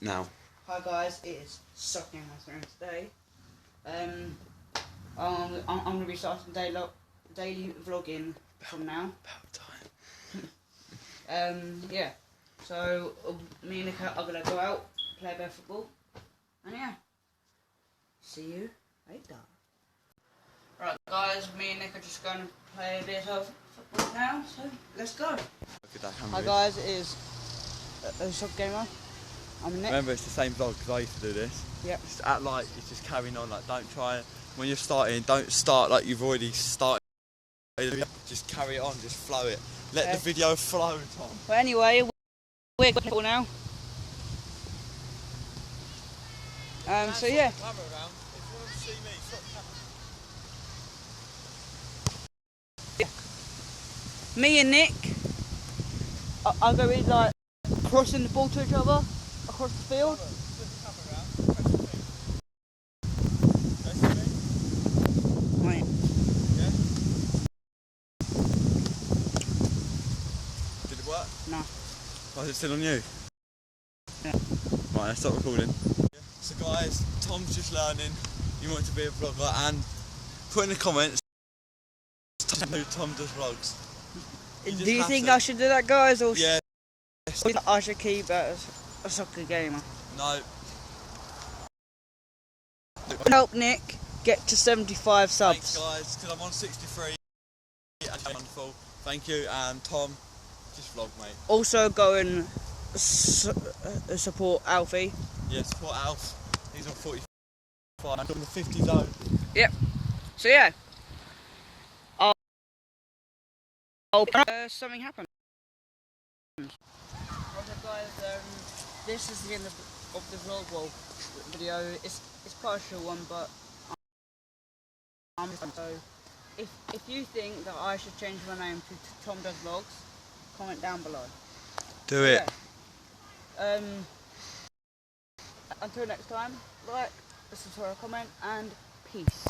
Now. Hi guys, it is Sucking My Throat today. I'm going to be starting daily vlogging from now. About time. Yeah. So me and Nick are going to go out, play a bit of football, and yeah. See you later. Right guys, me and Nick are just going to play a bit of football now, so let's go. Hi guys, it is a Shop Gamer. I'm Nick. Remember, it's the same vlog because I used to do this. Yep. Just act like it's just carrying on. Like, don't try it when you're starting. Don't start like you've already started. Just carry it on. Just flow it. Let the video flow, Tom. Well, anyway, we're going now. So yeah. Me and Nick are going to be like crossing the ball to each other across the field. Right. Yeah. Did it work? No. Oh, is it still on you? Yeah. Right, let's stop recording. Yeah. So guys, Tom's just learning. You want to be a vlogger, and put in the comments who Tom does vlogs. Do you think I should do that, guys, or yeah? I should keep as a soccer gamer? No. Help Nick get to 75 subs. Thanks guys, because I'm on 63. Wonderful. Thank you, and Tom, just vlog, mate. Also go and support Alfie. Yeah, support Alf. He's on 45. I'm on the 50 zone. Yep. So yeah. Something happened. Okay guys, this is the end of the vlog video. It's quite a short one, but so if you think that I should change my name to Tom Does Vlogs, comment down below. Do it. Yeah. Until next time, like, subscribe, comment, and peace.